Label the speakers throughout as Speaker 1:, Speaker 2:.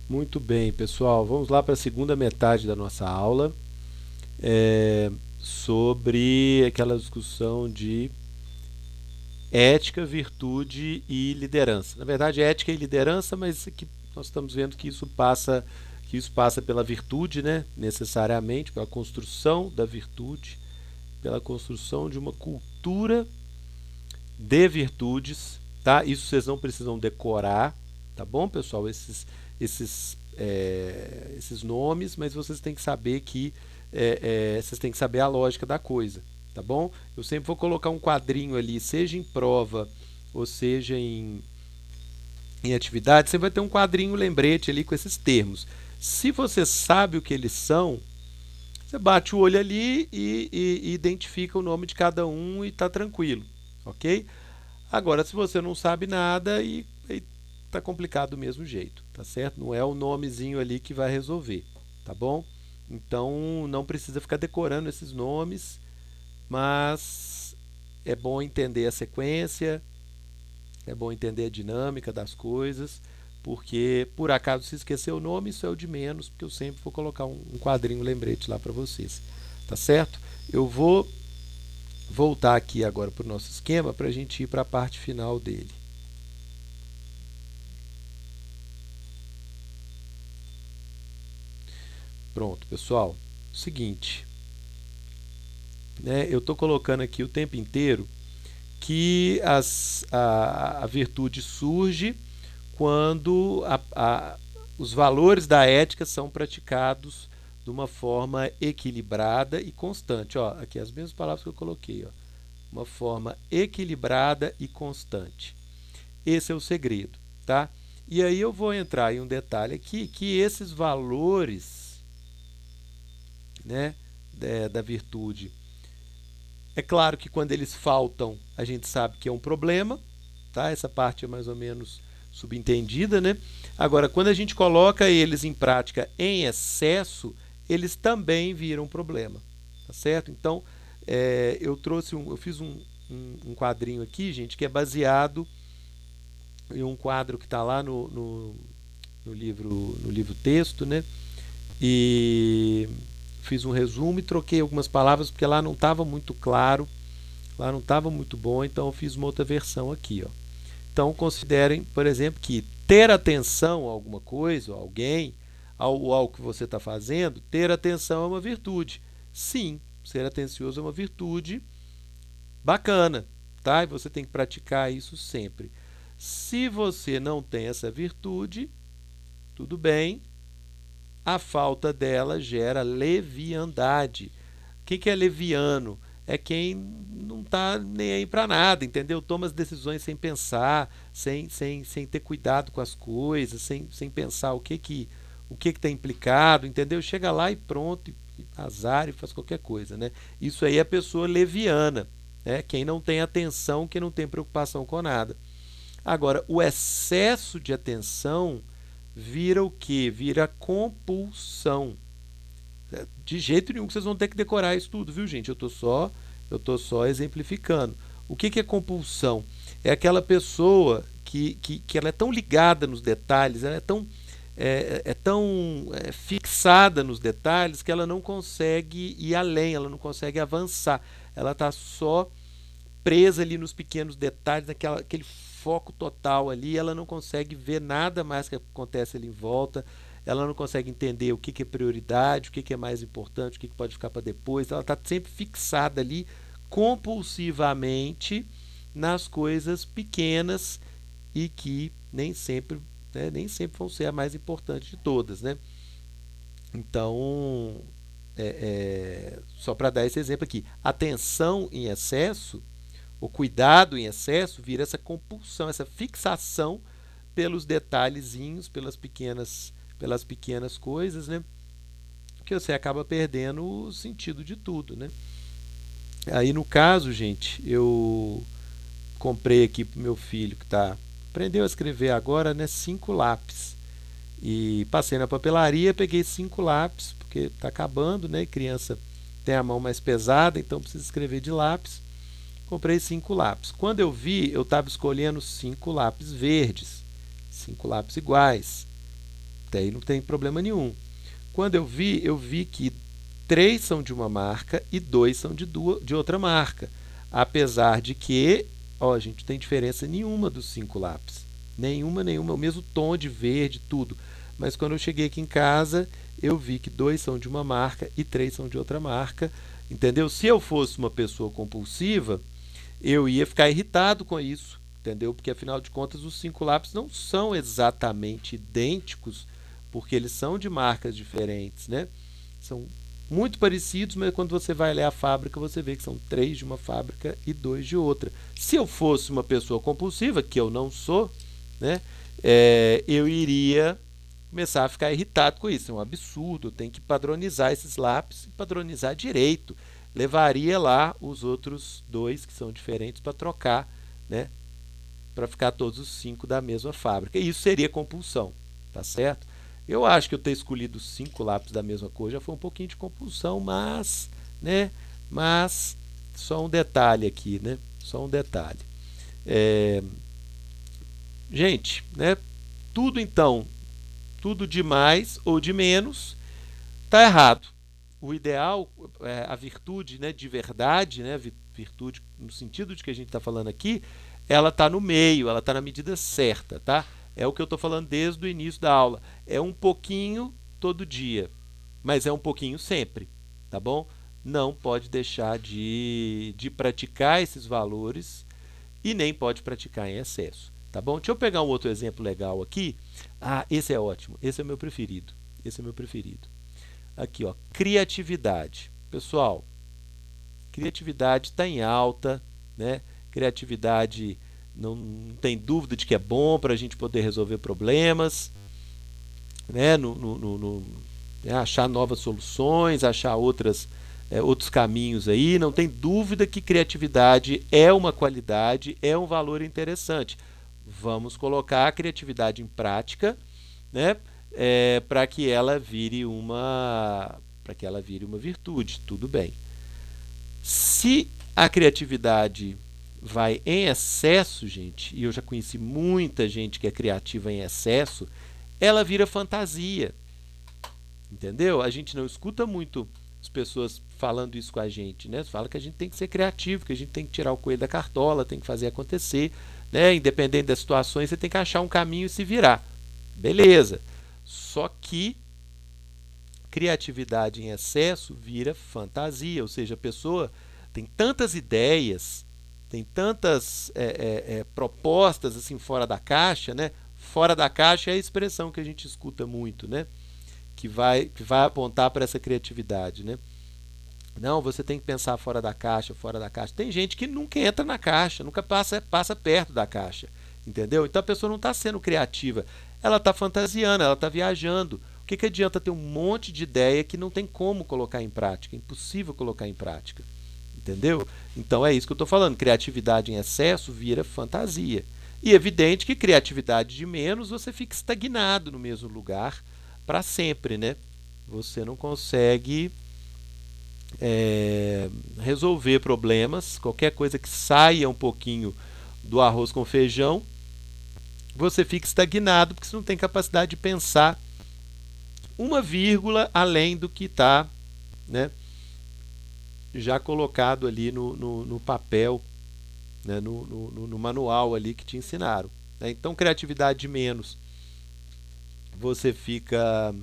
Speaker 1: Muito bem, pessoal. Vamos lá para a segunda metade da nossa aula, sobre aquela discussão de ética, virtude e liderança. Na verdade, ética e liderança, mas aqui nós estamos vendo que isso passa pela virtude, né? Necessariamente, pela construção da virtude, pela construção de uma cultura de virtudes, tá? Isso vocês não precisam decorar, tá bom, pessoal? Esses nomes, mas vocês têm que saber que vocês têm que saber a lógica da coisa, tá bom? Eu sempre vou colocar um quadrinho ali, seja em prova ou seja em atividade, você vai ter um quadrinho lembrete ali com esses termos. Se você sabe o que eles são, você bate o olho ali e identifica o nome de cada um e está tranquilo, ok? Agora, se você não sabe nada, aí tá complicado do mesmo jeito, tá certo? Não é o nomezinho ali que vai resolver, tá bom? Então, não precisa ficar decorando esses nomes, mas é bom entender a sequência, é bom entender a dinâmica das coisas, porque por acaso se esquecer o nome, isso é o de menos, porque eu sempre vou colocar um quadrinho lembrete lá para vocês, tá certo? Eu vou voltar aqui agora para o nosso esquema para a gente ir para a parte final dele. Pronto, pessoal. Seguinte, né, eu estou colocando aqui o tempo inteiro que a virtude surge quando os valores da ética são praticados de uma forma equilibrada e constante. Ó, aqui as mesmas palavras que eu coloquei. Ó, uma forma equilibrada e constante. Esse é o segredo, tá? E aí eu vou entrar em um detalhe aqui, que esses valores, né, da virtude, é claro que quando eles faltam, a gente sabe que é um problema, tá? Essa parte é mais ou menos subentendida, né? Agora, quando a gente coloca eles em prática em excesso, eles também viram um problema, tá certo? Então, eu fiz um quadrinho aqui, gente, que é baseado em um quadro que está lá no livro texto, né? E fiz um resumo e troquei algumas palavras porque lá não estava muito claro, lá não estava muito bom, então eu fiz uma outra versão aqui, ó. Então considerem, por exemplo, que ter atenção a alguma coisa, a alguém, ao que você está fazendo, ter atenção é uma virtude. Sim, ser atencioso é uma virtude bacana, tá? E você tem que praticar isso sempre. Se você não tem essa virtude, tudo bem, a falta dela gera leviandade. O que é leviano? É quem não está nem aí para nada, entendeu? Toma as decisões sem pensar, sem ter cuidado com as coisas, sem pensar o que está implicado, entendeu? Chega lá e pronto, e azar e faz qualquer coisa, né? Isso aí é a pessoa leviana, né? Quem não tem atenção, quem não tem preocupação com nada. Agora, o excesso de atenção vira o quê? Vira compulsão. De jeito nenhum que vocês vão ter que decorar isso tudo, viu, gente? Eu tô só exemplificando. O que é compulsão? É aquela pessoa que ela é tão ligada nos detalhes, ela é tão fixada nos detalhes que ela não consegue ir além, ela não consegue avançar. Ela está só presa ali nos pequenos detalhes, aquele foco total ali, ela não consegue ver nada mais que acontece ali em volta, ela não consegue entender o que é prioridade, o que é mais importante, o que pode ficar para depois, ela está sempre fixada ali compulsivamente nas coisas pequenas e que nem sempre, né, nem sempre vão ser a mais importante de todas, né? Então, só para dar esse exemplo aqui, atenção em excesso, o cuidado em excesso vira essa compulsão, essa fixação pelos detalhezinhos, pelas pequenas coisas, né? Que você acaba perdendo o sentido de tudo, né? Aí no caso, gente, eu comprei aqui pro meu filho que aprendeu a escrever agora, né, 5 lápis. E passei na papelaria, peguei 5 lápis, porque está acabando, né? E criança tem a mão mais pesada, então precisa escrever de lápis. Comprei 5 lápis. Quando eu vi, eu estava escolhendo 5 lápis verdes, 5 lápis iguais, até aí não tem problema nenhum. Quando eu vi que 3 são de uma marca e 2 são de outra marca. Apesar de que, ó, a gente não tem diferença nenhuma dos 5 lápis. Nenhuma, o mesmo tom de verde, tudo. Mas quando eu cheguei aqui em casa, eu vi que 2 são de uma marca e 3 são de outra marca. Entendeu? Se eu fosse uma pessoa compulsiva, eu ia ficar irritado com isso. Entendeu? Porque afinal de contas os 5 lápis não são exatamente idênticos, porque eles são de marcas diferentes, né? São muito parecidos, mas quando você vai ler a fábrica, você vê que são 3 de uma fábrica e 2 de outra. Se eu fosse uma pessoa compulsiva, que eu não sou, né? Eu iria começar a ficar irritado com isso. É um absurdo, eu tenho que padronizar esses lápis e padronizar direito. Levaria lá os outros 2 que são diferentes para trocar, né? Para ficar todos os 5 da mesma fábrica. E isso seria compulsão, tá certo? Eu acho que eu ter escolhido 5 lápis da mesma cor já foi um pouquinho de compulsão, mas, né? Mas só um detalhe aqui, né? Só um detalhe. Gente, né? Tudo então, tudo de mais ou de menos, está errado. O ideal, a virtude, né, de verdade, né, virtude no sentido de que a gente está falando aqui, ela está no meio, ela está na medida certa, tá? É o que eu estou falando desde o início da aula. É um pouquinho todo dia, mas é um pouquinho sempre, tá bom? Não pode deixar de praticar esses valores e nem pode praticar em excesso, tá bom? Deixa eu pegar um outro exemplo legal aqui. Ah, esse é ótimo, esse é o meu preferido. Esse é o meu preferido. Aqui, ó, criatividade. Pessoal, criatividade está em alta, né? Criatividade não tem dúvida de que é bom para a gente poder resolver problemas, né? Achar novas soluções, achar outros caminhos aí. Não tem dúvida que criatividade é uma qualidade, é um valor interessante. Vamos colocar a criatividade em prática, né? Para que ela vire uma virtude, tudo bem. Se a criatividade vai em excesso, gente, e eu já conheci muita gente que é criativa em excesso, ela vira fantasia, entendeu? A gente não escuta muito as pessoas falando isso com a gente, né? Fala que a gente tem que ser criativo, que a gente tem que tirar o coelho da cartola, tem que fazer acontecer, né? Independente das situações, você tem que achar um caminho e se virar. Beleza. Só que criatividade em excesso vira fantasia, ou seja, a pessoa tem tantas ideias, tem tantas propostas assim fora da caixa, né? Fora da caixa é a expressão que a gente escuta muito, né? Que vai apontar para essa criatividade, né? Não, você tem que pensar fora da caixa, fora da caixa. Tem gente que nunca entra na caixa, nunca passa perto da caixa, entendeu? Então a pessoa não está sendo criativa, ela está fantasiando, ela está viajando. O que adianta ter um monte de ideia que não tem como colocar em prática? É impossível colocar em prática. Entendeu? Então é isso que eu estou falando. Criatividade em excesso vira fantasia. E é evidente que criatividade de menos, você fica estagnado no mesmo lugar para sempre, né? Você não consegue resolver problemas. Qualquer coisa que saia um pouquinho do arroz com feijão, você fica estagnado porque você não tem capacidade de pensar uma vírgula além do que está, né, já colocado ali no papel, né, no manual ali que te ensinaram, né? Então, criatividade de menos, você fica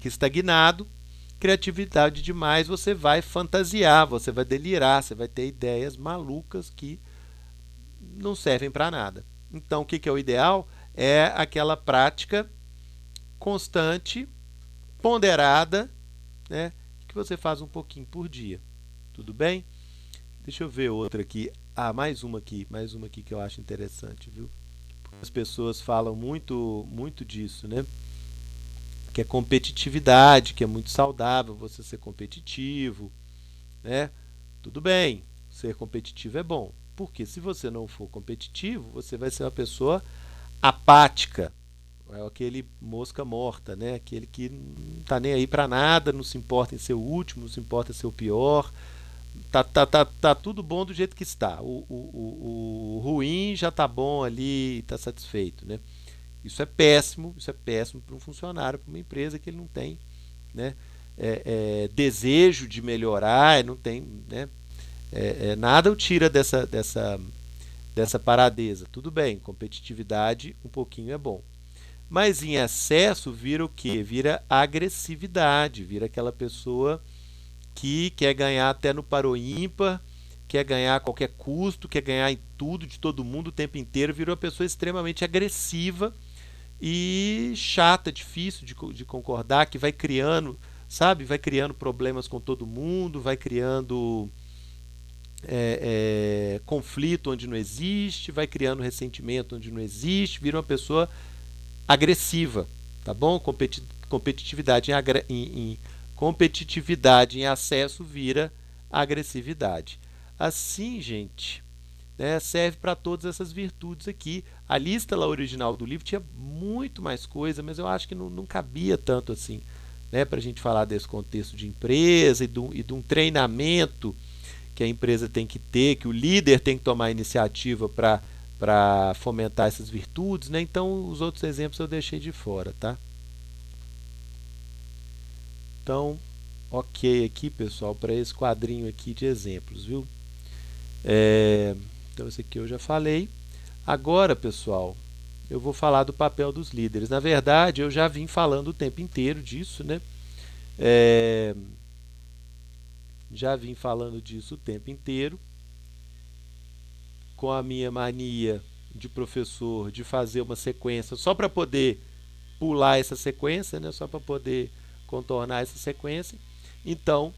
Speaker 1: estagnado. Criatividade de mais, você vai fantasiar, você vai delirar, você vai ter ideias malucas que não servem para nada. Então, o que é o ideal? É aquela prática constante, ponderada, né, que você faz um pouquinho por dia. Tudo bem? Deixa eu ver outra aqui. Ah, mais uma aqui que eu acho interessante, viu? As pessoas falam muito disso, né? Que é competitividade, que é muito saudável você ser competitivo, né? Tudo bem, ser competitivo é bom, porque se você não for competitivo, você vai ser uma pessoa apática, é aquele mosca morta, né? Aquele que não está nem aí para nada, não se importa em ser o último, não se importa em ser o pior, tá tudo bom do jeito que está, o ruim já tá bom ali, está satisfeito, né? Isso é péssimo para um funcionário, para uma empresa que ele não tem, né, desejo de melhorar, não tem, né, nada o tira dessa paradeza. Tudo bem, competitividade um pouquinho é bom. Mas em excesso vira o quê? Vira agressividade, vira aquela pessoa que quer ganhar até no par ímpar, quer ganhar a qualquer custo, quer ganhar em tudo, de todo mundo, o tempo inteiro, vira uma pessoa extremamente agressiva e chata, difícil de concordar, que vai criando, sabe, vai criando problemas com todo mundo, vai criando conflito onde não existe, vai criando ressentimento onde não existe, vira uma pessoa agressiva, tá bom? Competitividade em acesso vira agressividade. Assim, gente, né, serve para todas essas virtudes aqui. A lista lá original do livro tinha muito mais coisa, mas eu acho que não cabia tanto assim, né, para a gente falar desse contexto de empresa e de um treinamento que a empresa tem que ter, que o líder tem que tomar iniciativa para fomentar essas virtudes, né? Então, os outros exemplos eu deixei de fora, tá? Então, ok aqui, pessoal, para esse quadrinho aqui de exemplos, viu? Então, esse aqui eu já falei. Agora, pessoal, eu vou falar do papel dos líderes. Na verdade, eu já vim falando o tempo inteiro disso, né? Já vim falando disso o tempo inteiro, com a minha mania de professor de fazer uma sequência só para poder pular essa sequência, né? Só para poder contornar essa sequência. Então,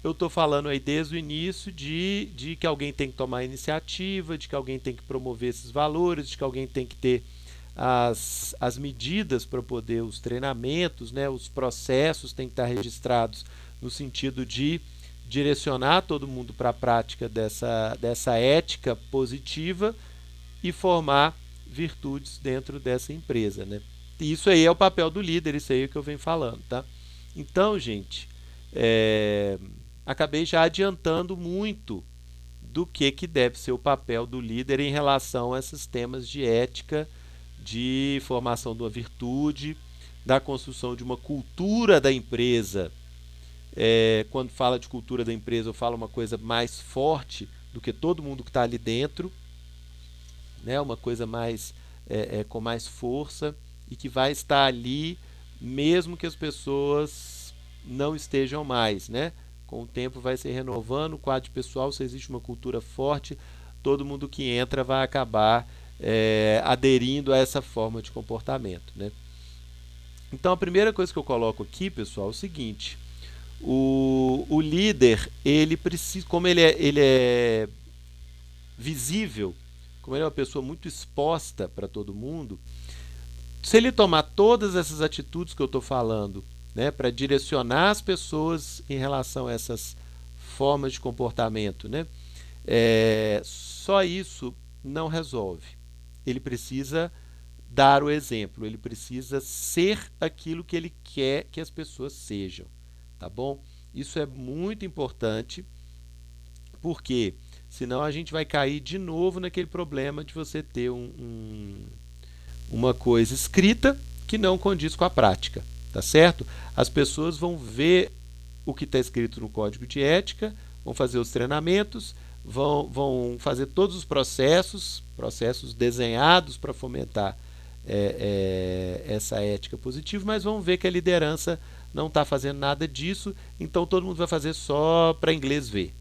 Speaker 1: eu estou falando aí desde o início de que alguém tem que tomar a iniciativa, de que alguém tem que promover esses valores, de que alguém tem que ter as medidas para poder, os treinamentos, né, os processos têm que estar registrados no sentido de direcionar todo mundo para a prática dessa ética positiva e formar virtudes dentro dessa empresa, né? E isso aí é o papel do líder, isso aí é o que eu venho falando, tá? Então, gente, acabei já adiantando muito do que deve ser o papel do líder em relação a esses temas de ética, de formação de uma virtude, da construção de uma cultura da empresa. Quando fala de cultura da empresa, eu falo uma coisa mais forte do que todo mundo que está ali dentro, né? Uma coisa mais com mais força e que vai estar ali mesmo que as pessoas não estejam mais, né? Com o tempo vai se renovando o quadro pessoal, se existe uma cultura forte, todo mundo que entra vai acabar aderindo a essa forma de comportamento, né? Então a primeira coisa que eu coloco aqui, pessoal, é o seguinte: o líder, ele precisa, como ele é visível, como ele é uma pessoa muito exposta para todo mundo, se ele tomar todas essas atitudes que eu estou falando, né, para direcionar as pessoas em relação a essas formas de comportamento, né, só isso não resolve. Ele precisa dar o exemplo, ele precisa ser aquilo que ele quer que as pessoas sejam, tá bom? Isso é muito importante, porque senão a gente vai cair de novo naquele problema de você ter uma coisa escrita que não condiz com a prática, tá certo? As pessoas vão ver o que está escrito no código de ética, vão fazer os treinamentos, vão fazer todos os processos desenhados para fomentar essa ética positiva, mas vão ver que a liderança não está fazendo nada disso, então todo mundo vai fazer só para inglês ver,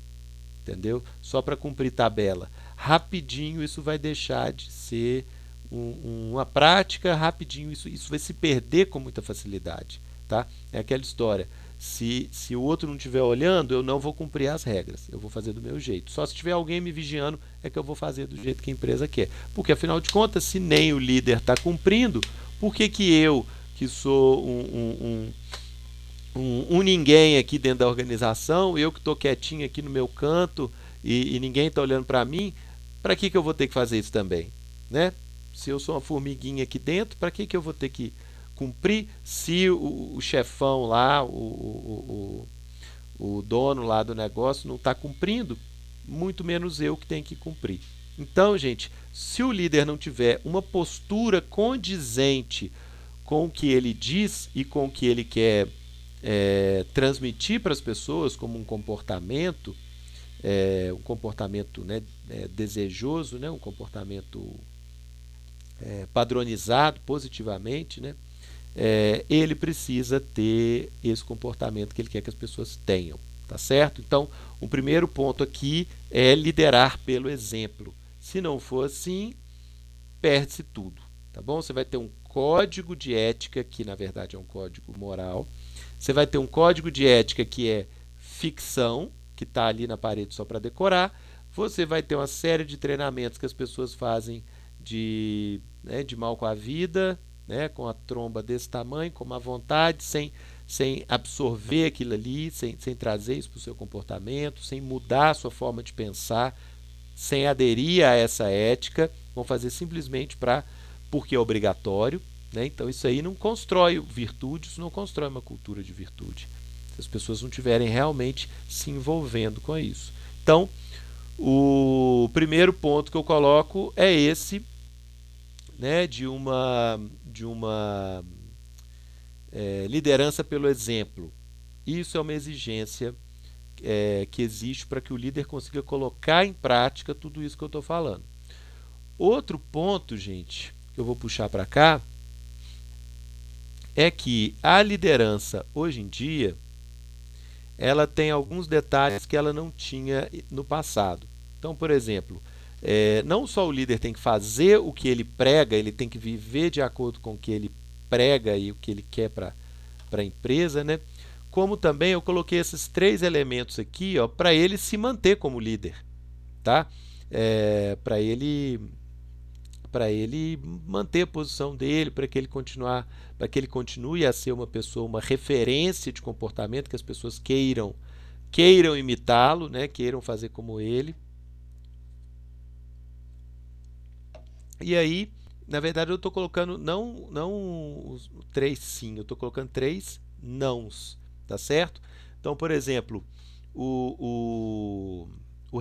Speaker 1: entendeu? Só para cumprir tabela. Rapidinho isso vai deixar de ser uma prática, rapidinho isso vai se perder com muita facilidade, tá? É aquela história, se o outro não estiver olhando, eu não vou cumprir as regras, eu vou fazer do meu jeito. Só se tiver alguém me vigiando é que eu vou fazer do jeito que a empresa quer, porque afinal de contas, se nem o líder está cumprindo, por que eu, que sou um ninguém aqui dentro da organização, eu que estou quietinho aqui no meu canto e ninguém está olhando para mim, para que eu vou ter que fazer isso também, né? Se eu sou uma formiguinha aqui dentro, para que eu vou ter que cumprir se o chefão lá, o dono lá do negócio não está cumprindo, muito menos eu que tenho que cumprir. Então, gente, se o líder não tiver uma postura condizente com o que ele diz e com o que ele quer transmitir para as pessoas como um comportamento, né, desejoso, né, um comportamento padronizado positivamente, né, ele precisa ter esse comportamento que ele quer que as pessoas tenham, tá certo? Então, o primeiro ponto aqui é liderar pelo exemplo. Se não for assim, perde-se tudo, tá bom? Você vai ter um código de ética, que na verdade é um código moral. Você vai ter um código de ética que é ficção, que está ali na parede só para decorar. Você vai ter uma série de treinamentos que as pessoas fazem de mal com a vida, né, com a tromba desse tamanho, com má vontade, sem absorver aquilo ali, sem trazer isso para o seu comportamento, sem mudar a sua forma de pensar, sem aderir a essa ética, vão fazer simplesmente porque é obrigatório, né? Então isso aí não constrói virtude, isso não constrói uma cultura de virtude, se as pessoas não estiverem realmente se envolvendo com isso. Então, o primeiro ponto que eu coloco é esse, né, de uma liderança pelo exemplo. Isso é uma exigência que existe para que o líder consiga colocar em prática tudo isso que eu estou falando. Outro ponto, gente, que eu vou puxar para cá, é que a liderança, hoje em dia, ela tem alguns detalhes que ela não tinha no passado. Então, por exemplo, não só o líder tem que fazer o que ele prega, ele tem que viver de acordo com o que ele prega e o que ele quer para a empresa, né? Como também eu coloquei esses 3 elementos aqui, para ele se manter como líder, tá? Para ele manter a posição dele, para que ele continue a ser uma pessoa, uma referência de comportamento, que as pessoas queiram imitá-lo, né? Queiram fazer como ele. E aí, na verdade, eu estou colocando não os 3 sim, eu estou colocando 3 nãos, tá certo? Então, por exemplo, o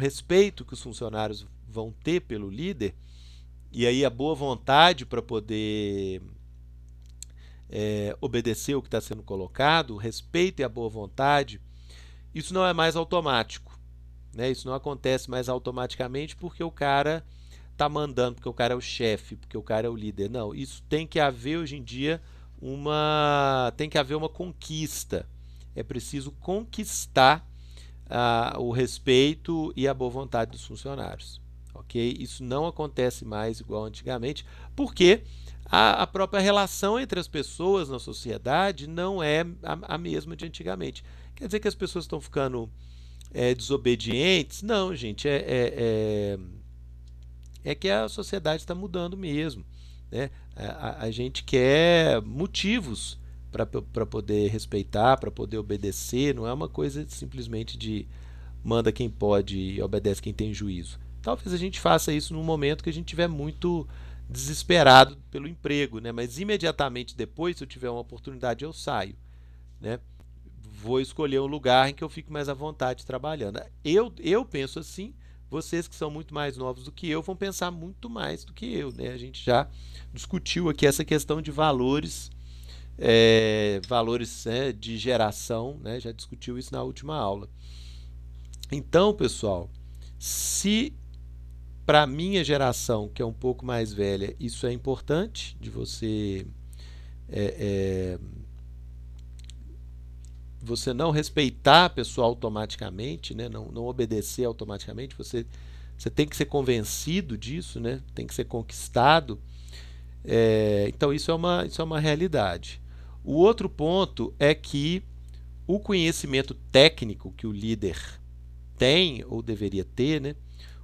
Speaker 1: respeito que os funcionários vão ter pelo líder, e aí a boa vontade para poder obedecer o que está sendo colocado, o respeito e a boa vontade, isso não é mais automático, né? Isso não acontece mais automaticamente porque o cara está mandando, porque o cara é o chefe, porque o cara é o líder. Não, isso tem que haver hoje em dia tem que haver uma conquista. É preciso conquistar o respeito e a boa vontade dos funcionários. Ok? Isso não acontece mais igual antigamente, porque a própria relação entre as pessoas na sociedade não é a mesma de antigamente. Quer dizer que as pessoas estão ficando desobedientes? Não, gente, é que a sociedade está mudando mesmo, né? A gente quer motivos para poder respeitar, para poder obedecer, não é uma coisa simplesmente de manda quem pode e obedece quem tem juízo. Talvez a gente faça isso num momento que a gente estiver muito desesperado pelo emprego, né? Mas imediatamente depois, se eu tiver uma oportunidade, eu saio, né? Vou escolher um lugar em que eu fique mais à vontade trabalhando. Eu penso assim, vocês que são muito mais novos do que eu vão pensar muito mais do que eu, né? A gente já discutiu aqui essa questão de valores, de geração, né? Já discutiu isso na última aula. Então, pessoal, se para a minha geração, que é um pouco mais velha, isso é importante de você você não respeitar a pessoa automaticamente, né? Não obedecer automaticamente, você tem que ser convencido disso, né? Tem que ser conquistado. Então isso é uma realidade. O outro ponto é que o conhecimento técnico que o líder tem ou deveria ter, né?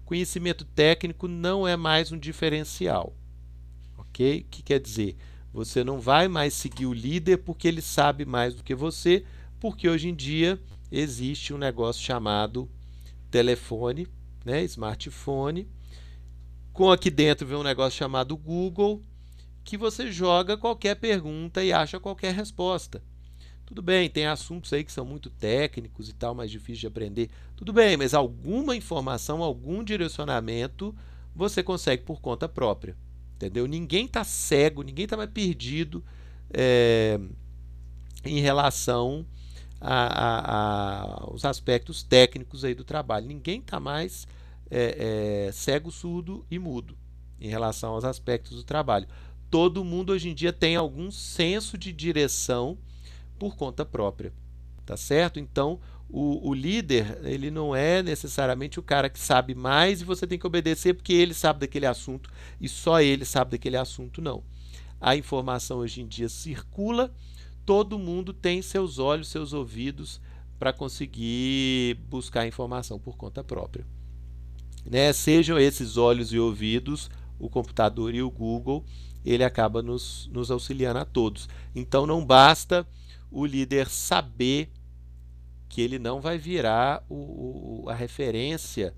Speaker 1: Conhecimento técnico não é mais um diferencial, ok? O que quer dizer? Você não vai mais seguir o líder porque ele sabe mais do que você, porque hoje em dia existe um negócio chamado telefone, né? Smartphone, com aqui dentro vem um negócio chamado Google, que você joga qualquer pergunta e acha qualquer resposta. Tudo bem, tem assuntos aí que são muito técnicos e tal, mais difíceis de aprender. Tudo bem, mas alguma informação, algum direcionamento você consegue por conta própria, entendeu? Ninguém está cego, ninguém está mais perdido em relação aos aspectos técnicos aí do trabalho. Ninguém está mais cego, surdo e mudo em relação aos aspectos do trabalho. Todo mundo hoje em dia tem algum senso de direção por conta própria, tá certo? Então, o líder, ele não é necessariamente o cara que sabe mais e você tem que obedecer porque ele sabe daquele assunto e só ele sabe daquele assunto, não. A informação hoje em dia circula, todo mundo tem seus olhos, seus ouvidos para conseguir buscar a informação por conta própria, né? Sejam esses olhos e ouvidos, o computador e o Google, ele acaba nos auxiliando a todos. Então não basta o líder saber que ele não vai virar a referência,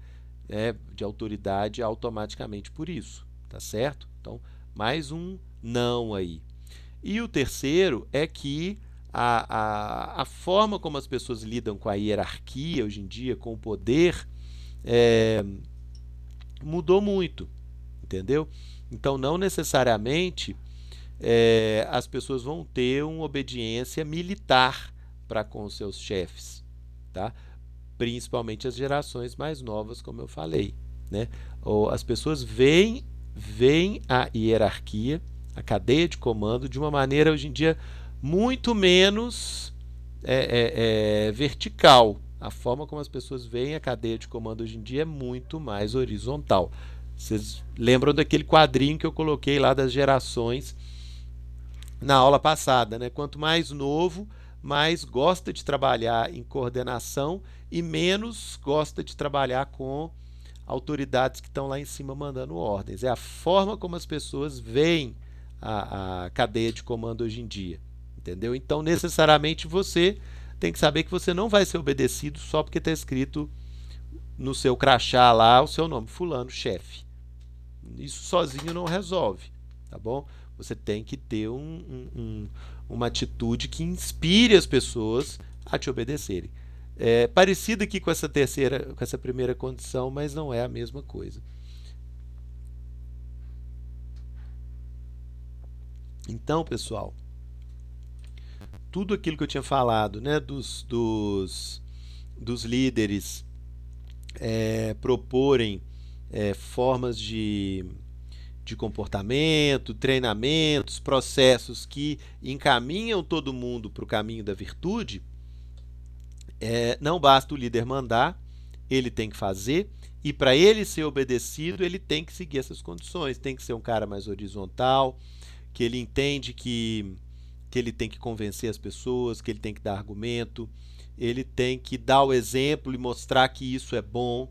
Speaker 1: né, de autoridade automaticamente por isso, tá certo? Então, mais um não aí. E o terceiro é que a forma como as pessoas lidam com a hierarquia hoje em dia, com o poder, mudou muito, entendeu? Então, não necessariamente as pessoas vão ter uma obediência militar para com os seus chefes, tá? Principalmente as gerações mais novas, como eu falei, né? Ou as pessoas veem a hierarquia, a cadeia de comando, de uma maneira hoje em dia muito menos vertical. A forma como as pessoas veem a cadeia de comando hoje em dia é muito mais horizontal. Vocês lembram daquele quadrinho que eu coloquei lá das gerações na aula passada, né? Quanto mais novo, mais gosta de trabalhar em coordenação e menos gosta de trabalhar com autoridades que estão lá em cima mandando ordens. É a forma como as pessoas veem a cadeia de comando hoje em dia, entendeu? Então, necessariamente, você tem que saber que você não vai ser obedecido só porque está escrito no seu crachá lá o seu nome, fulano, chefe. Isso sozinho não resolve, tá bom? Você tem que ter uma atitude que inspire as pessoas a te obedecerem. É parecido aqui com essa primeira condição, mas não é a mesma coisa. Então, pessoal, tudo aquilo que eu tinha falado, né, dos líderes proporem formas de comportamento, treinamentos, processos que encaminham todo mundo para o caminho da virtude, não basta o líder mandar, ele tem que fazer, e para ele ser obedecido, ele tem que seguir essas condições, tem que ser um cara mais horizontal, que ele entende que ele tem que convencer as pessoas, que ele tem que dar argumento, ele tem que dar o exemplo e mostrar que isso é bom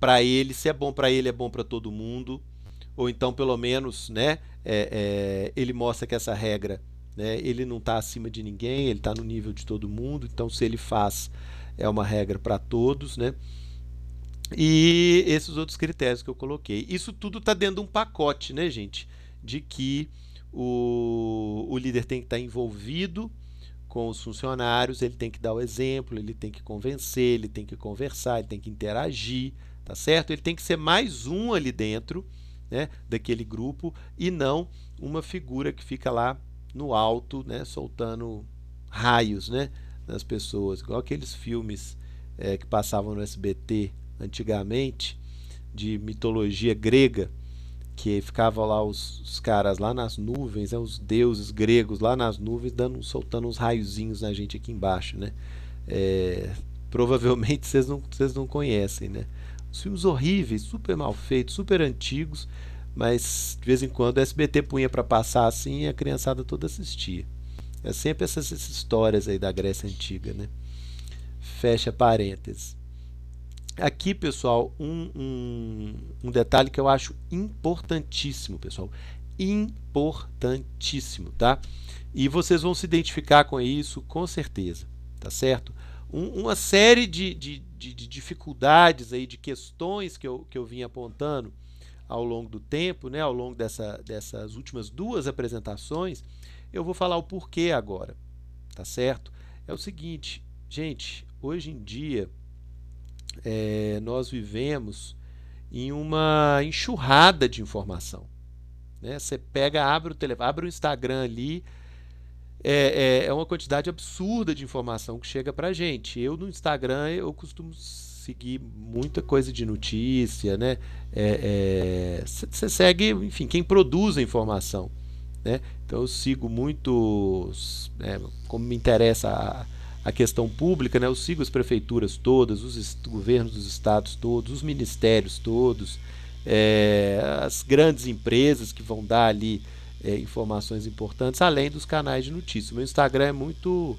Speaker 1: para ele, se é bom para ele, é bom para todo mundo, ou então pelo menos, né, ele mostra que essa regra, né, ele não está acima de ninguém, ele está no nível de todo mundo, então se ele faz, é uma regra para todos, né? E esses outros critérios que eu coloquei. Isso tudo está dentro de um pacote, né, gente? De que o líder tem que estar envolvido com os funcionários, ele tem que dar o exemplo, ele tem que convencer, ele tem que conversar, ele tem que interagir, tá certo? Ele tem que ser mais um ali dentro, né, daquele grupo e não uma figura que fica lá no alto, né, soltando raios, né, nas pessoas, igual aqueles filmes que passavam no SBT antigamente, de mitologia grega, que ficavam lá os caras lá nas nuvens, né, os deuses gregos lá nas nuvens, soltando uns raiozinhos na gente aqui embaixo, né? Provavelmente vocês não conhecem, né? Os filmes horríveis, super mal feitos, super antigos, mas de vez em quando o SBT punha para passar assim e a criançada toda assistia. É sempre essas histórias aí da Grécia Antiga, né? Fecha parênteses. Aqui, pessoal, um detalhe que eu acho importantíssimo, pessoal. Importantíssimo, tá? E vocês vão se identificar com isso, com certeza, tá certo? Uma série de dificuldades aí, de questões que eu vim apontando ao longo do tempo, né, ao longo dessas últimas duas apresentações, eu vou falar o porquê agora, tá certo? É o seguinte, gente, hoje em dia nós vivemos em uma enxurrada de informação, né? Você pega, abre o Instagram ali, é uma quantidade absurda de informação que chega pra gente. Eu no Instagram eu costumo seguir muita coisa de notícia, né? Você segue, enfim, quem produz a informação, né? Então eu sigo muitos, como me interessa a questão pública, né? Eu sigo as prefeituras todas, os governos dos estados todos, os ministérios todos, as grandes empresas que vão dar ali informações importantes, além dos canais de notícias. O meu Instagram é muito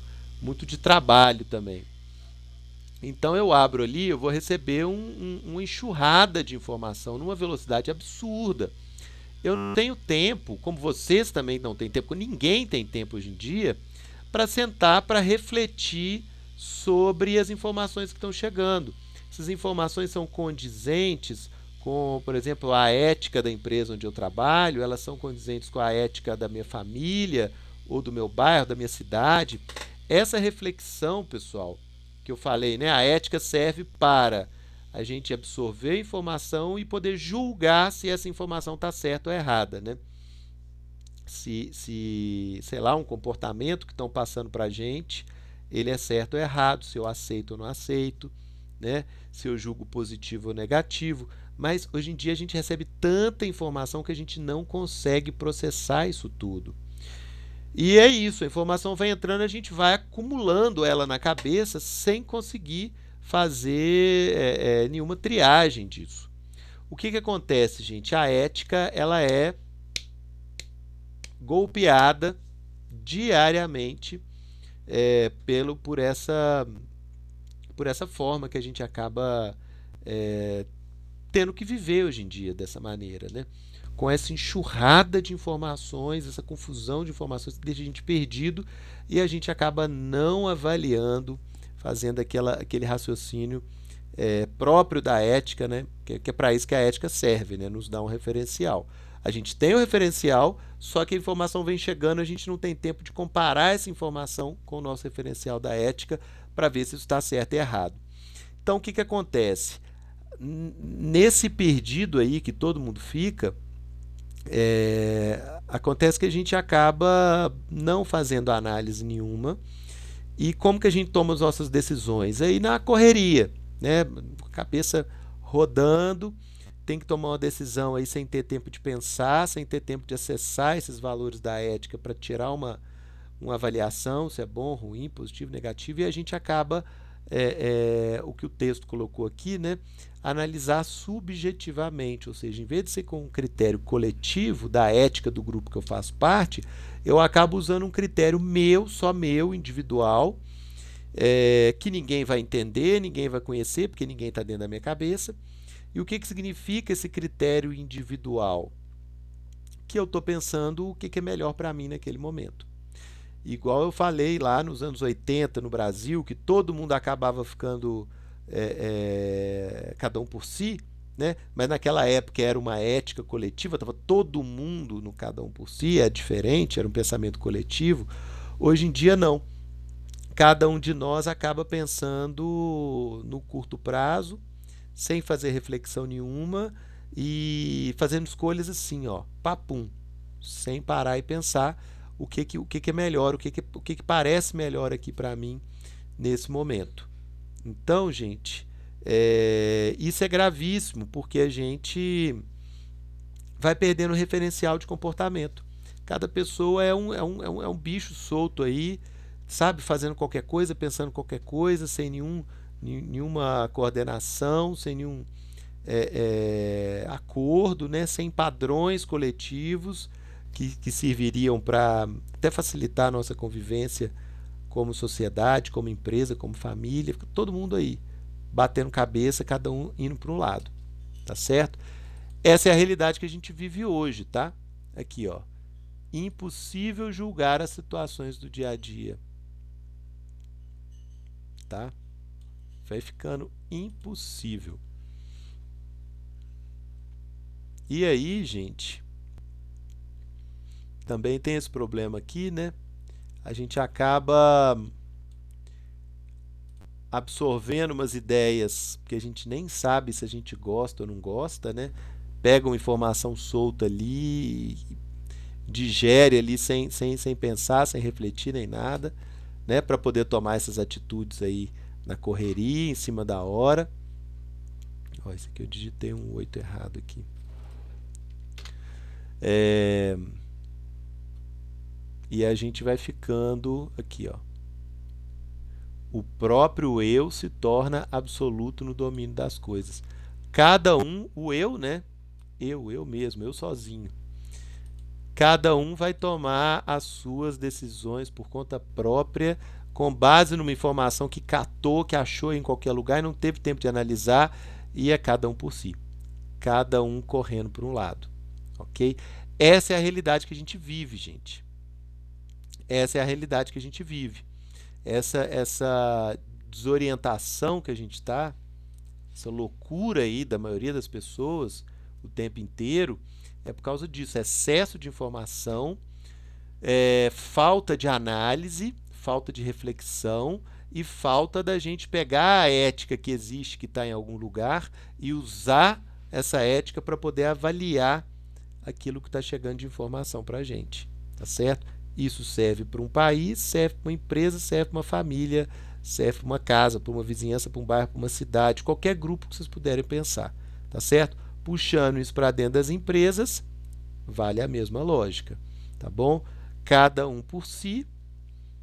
Speaker 1: de trabalho também. Então eu abro ali, eu vou receber uma enxurrada de informação numa velocidade absurda. Eu não tenho tempo, como vocês também não têm tempo, ninguém tem tempo hoje em dia, para sentar, para refletir sobre as informações que estão chegando. Essas informações são condizentes com, por exemplo, a ética da empresa onde eu trabalho, elas são condizentes com a ética da minha família, ou do meu bairro, da minha cidade. Essa reflexão, pessoal, que eu falei, né? A ética serve para a gente absorver a informação e poder julgar se essa informação está certa ou errada, né? Sei lá, um comportamento que estão passando para a gente, ele é certo ou errado, se eu aceito ou não aceito, né? Se eu julgo positivo ou negativo. Mas hoje em dia a gente recebe tanta informação que a gente não consegue processar isso tudo. E é isso, a informação vai entrando, a gente vai acumulando ela na cabeça sem conseguir fazer nenhuma triagem disso. O que acontece, gente? A ética, ela é golpeada diariamente por essa forma que a gente acaba tendo que viver hoje em dia dessa maneira, né? Com essa enxurrada de informações, essa confusão de informações que deixa a gente perdido e a gente acaba não avaliando, fazendo aquele raciocínio próprio da ética, né? Que é para isso que a ética serve, né? Nos dá um referencial. A gente tem o referencial, só que a informação vem chegando, a gente não tem tempo de comparar essa informação com o nosso referencial da ética para ver se isso está certo e errado. Então, o que acontece? Nesse perdido aí que todo mundo fica, acontece que a gente acaba não fazendo análise nenhuma. E como que a gente toma as nossas decisões? Aí na correria, né? Cabeça rodando, tem que tomar uma decisão aí sem ter tempo de pensar, sem ter tempo de acessar esses valores da ética para tirar uma avaliação, se é bom, ruim, positivo, negativo, e a gente acaba, o que o texto colocou aqui, né? Analisar subjetivamente, ou seja, em vez de ser com um critério coletivo da ética do grupo que eu faço parte, eu acabo usando um critério meu, só meu, individual, que ninguém vai entender, ninguém vai conhecer, porque ninguém está dentro da minha cabeça. E o que significa esse critério individual? Que eu estou pensando o que é melhor para mim naquele momento. Igual eu falei lá nos anos 80 no Brasil, que todo mundo acabava ficando cada um por si, né? Mas naquela época era uma ética coletiva, estava todo mundo no cada um por si, é diferente, era um pensamento coletivo. Hoje em dia não. Cada um de nós acaba pensando no curto prazo, sem fazer reflexão nenhuma e fazendo escolhas assim, ó, papum, sem parar e pensar o que é melhor, o que parece melhor aqui para mim nesse momento. Então, gente, isso é gravíssimo, porque a gente vai perdendo o referencial de comportamento. Cada pessoa é um bicho solto aí, sabe, fazendo qualquer coisa, pensando qualquer coisa, sem nenhuma coordenação, sem nenhum acordo, né, sem padrões coletivos que serviriam para até facilitar a nossa convivência como sociedade, como empresa, como família, fica todo mundo aí batendo cabeça, cada um indo para um lado, tá certo? Essa é a realidade que a gente vive hoje, tá? Aqui, ó, impossível julgar as situações do dia a dia, tá? Vai ficando impossível. E aí, gente, também tem esse problema aqui, né? A gente acaba absorvendo umas ideias que a gente nem sabe se a gente gosta ou não gosta, né? Pega uma informação solta ali, digere ali sem pensar, sem refletir nem nada, né? Para poder tomar essas atitudes aí na correria, em cima da hora. Ó, esse aqui eu digitei um 8 errado aqui. E a gente vai ficando aqui, ó. O próprio eu se torna absoluto no domínio das coisas. Cada um, o eu, né? Eu mesmo, eu sozinho. Cada um vai tomar as suas decisões por conta própria, com base numa informação que catou, que achou em qualquer lugar e não teve tempo de analisar, e é cada um por si. Cada um correndo por um lado. Ok? Essa é a realidade que a gente vive, gente. Essa é a realidade que a gente vive. Essa desorientação que a gente está, essa loucura aí da maioria das pessoas o tempo inteiro, é por causa disso, excesso de informação, falta de análise, falta de reflexão e falta da gente pegar a ética que existe, que está em algum lugar, e usar essa ética para poder avaliar aquilo que está chegando de informação para a gente, tá certo? Isso serve para um país, serve para uma empresa, serve para uma família, serve para uma casa, para uma vizinhança, para um bairro, para uma cidade, qualquer grupo que vocês puderem pensar, tá certo? Puxando isso para dentro das empresas, vale a mesma lógica, tá bom? Cada um por si,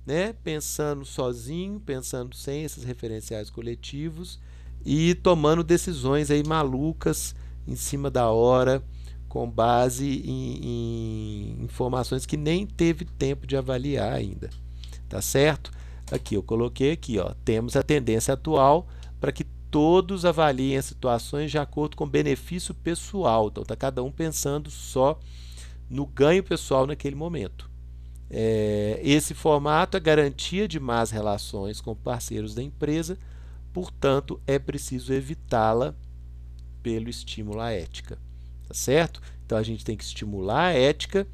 Speaker 1: né? Pensando sozinho, pensando sem esses referenciais coletivos e tomando decisões aí malucas em cima da hora, com base em informações que nem teve tempo de avaliar ainda, tá certo? Aqui, eu coloquei aqui, ó, temos a tendência atual para que todos avaliem as situações de acordo com benefício pessoal. Então, está cada um pensando só no ganho pessoal naquele momento. Esse formato é garantia de más relações com parceiros da empresa, portanto, é preciso evitá-la pelo estímulo à ética. Tá certo? Então a gente tem que estimular a ética,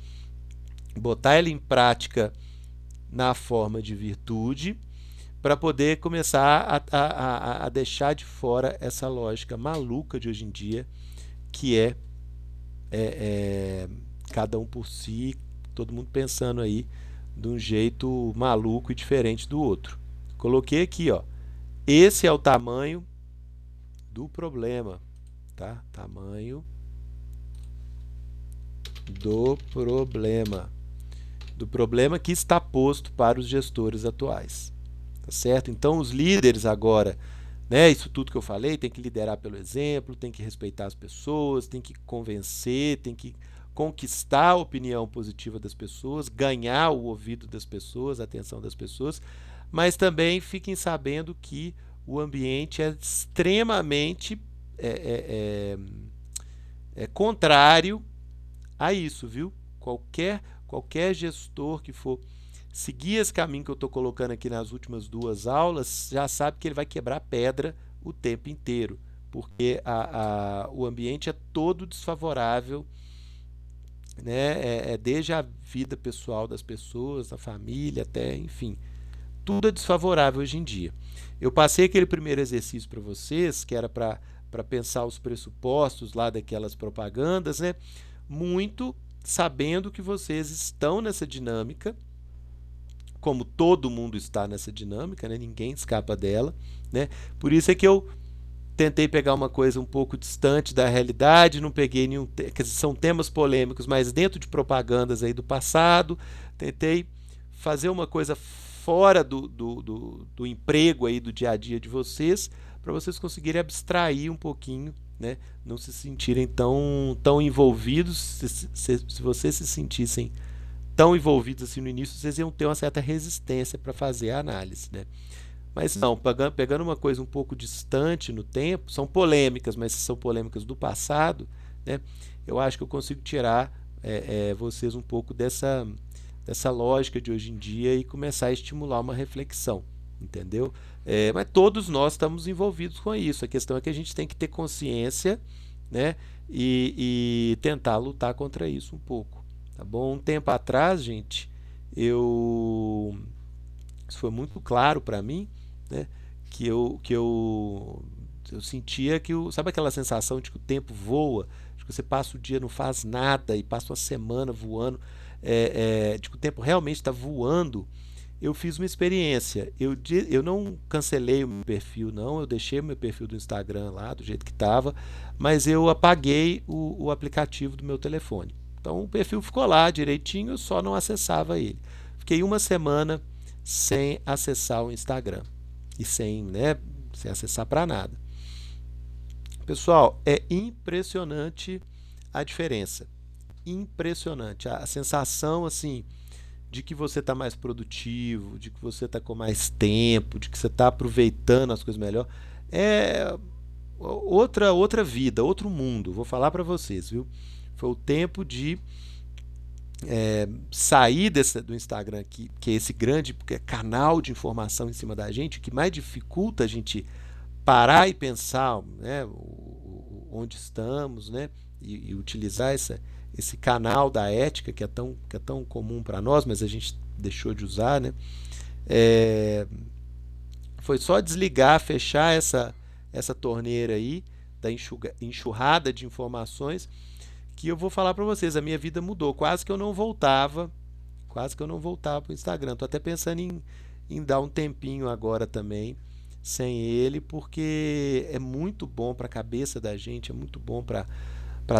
Speaker 1: botar ela em prática na forma de virtude, para poder começar a deixar de fora essa lógica maluca de hoje em dia, que é cada um por si, todo mundo pensando aí de um jeito maluco e diferente do outro. Coloquei aqui, ó, esse é o tamanho do problema, tá? Tamanho do problema que está posto para os gestores atuais, tá certo? Então os líderes agora, né, isso tudo que eu falei, tem que liderar pelo exemplo, tem que respeitar as pessoas, tem que convencer, tem que conquistar a opinião positiva das pessoas, ganhar o ouvido das pessoas, a atenção das pessoas, mas também fiquem sabendo que o ambiente é extremamente contrário a isso, viu? Qualquer gestor que for seguir esse caminho que eu estou colocando aqui nas últimas duas aulas, já sabe que ele vai quebrar pedra o tempo inteiro, porque o ambiente é todo desfavorável, né? Desde a vida pessoal das pessoas, da família, até, enfim, tudo é desfavorável hoje em dia. Eu passei aquele primeiro exercício para vocês, que era para pensar os pressupostos lá daquelas propagandas, né? Muito sabendo que vocês estão nessa dinâmica, como todo mundo está nessa dinâmica, né? Ninguém escapa dela, né? Por isso é que eu tentei pegar uma coisa um pouco distante da realidade, não peguei nenhum, quer dizer, são temas polêmicos, mas dentro de propagandas aí do passado, tentei fazer uma coisa fora do emprego aí do dia a dia de vocês, para vocês conseguirem abstrair um pouquinho, né? Não se sentirem tão envolvidos. Se vocês se sentissem tão envolvidos assim no início, vocês iam ter uma certa resistência para fazer a análise, né? Mas não, pegando uma coisa um pouco distante no tempo, são polêmicas, mas são polêmicas do passado, né? Eu acho que eu consigo tirar vocês um pouco dessa lógica de hoje em dia e começar a estimular uma reflexão, entendeu? Mas todos nós estamos envolvidos com isso. A questão é que a gente tem que ter consciência, né? E tentar lutar contra isso um pouco, tá bom? Um tempo atrás, gente, isso foi muito claro para mim, né? eu sentia que sabe aquela sensação de que o tempo voa, de que você passa o dia não faz nada e passa uma semana voando, de que o tempo realmente está voando. Eu fiz uma experiência. Eu não cancelei o meu perfil, não. Eu deixei o meu perfil do Instagram lá, do jeito que estava, mas eu apaguei o aplicativo do meu telefone. Então o perfil ficou lá direitinho, eu só não acessava ele. Fiquei uma semana sem acessar o Instagram e sem acessar para nada. Pessoal, é impressionante a diferença. Impressionante. A sensação assim de que você está mais produtivo, de que você está com mais tempo, de que você está aproveitando as coisas melhor, é outra vida, outro mundo. Vou falar para vocês, viu? Foi o tempo de sair do Instagram, que é esse grande canal de informação em cima da gente, o que mais dificulta a gente parar e pensar, né, onde estamos, né, e utilizar esse canal da ética que é tão comum para nós, mas a gente deixou de usar, né? Foi só desligar, fechar essa torneira aí da enxurrada de informações, que eu vou falar para vocês, a minha vida mudou, quase que eu não voltava para o Instagram. Estou até pensando em dar um tempinho agora também sem ele, porque é muito bom para a cabeça da gente, é muito bom para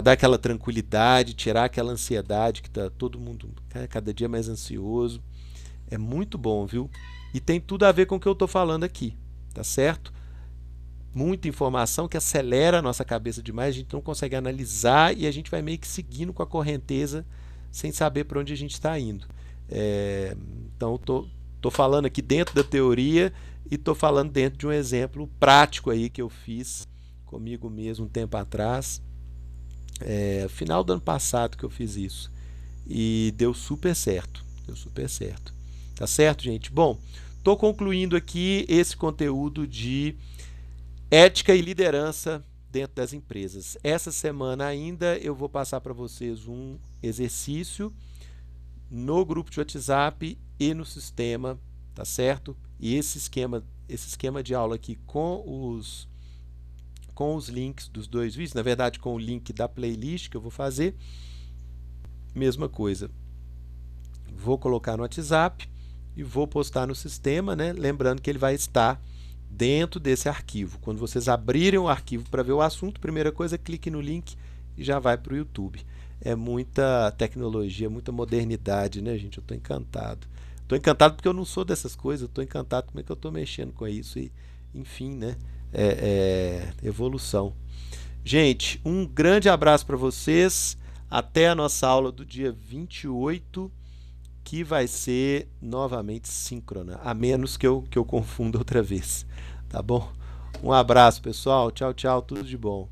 Speaker 1: dar aquela tranquilidade, tirar aquela ansiedade que está todo mundo cada dia mais ansioso. É muito bom, viu? E tem tudo a ver com o que eu estou falando aqui, tá certo? Muita informação que acelera a nossa cabeça demais, a gente não consegue analisar e a gente vai meio que seguindo com a correnteza sem saber para onde a gente está indo. Então, estou falando aqui dentro da teoria e estou falando dentro de um exemplo prático aí que eu fiz comigo mesmo um tempo atrás. Final do ano passado que eu fiz isso e deu super certo, tá certo, gente? Bom, estou concluindo aqui esse conteúdo de ética e liderança dentro das empresas. Essa semana ainda eu vou passar para vocês um exercício no grupo de WhatsApp e no sistema, tá certo? E esse esquema de aula aqui com os links dos dois vídeos, na verdade com o link da playlist que eu vou fazer, mesma coisa. Vou colocar no WhatsApp e vou postar no sistema, né? Lembrando que ele vai estar dentro desse arquivo. Quando vocês abrirem o arquivo para ver o assunto, primeira coisa, clique no link e já vai para o YouTube. É muita tecnologia, muita modernidade, né, gente? Eu estou encantado. Estou encantado porque eu não sou dessas coisas, eu estou encantado como é que eu estou mexendo com isso e, enfim, né? Evolução. Gente, um grande abraço para vocês. Até a nossa aula do dia 28, que vai ser novamente síncrona, a menos que eu confunda outra vez. Tá bom? Um abraço, pessoal. Tchau, tchau. Tudo de bom.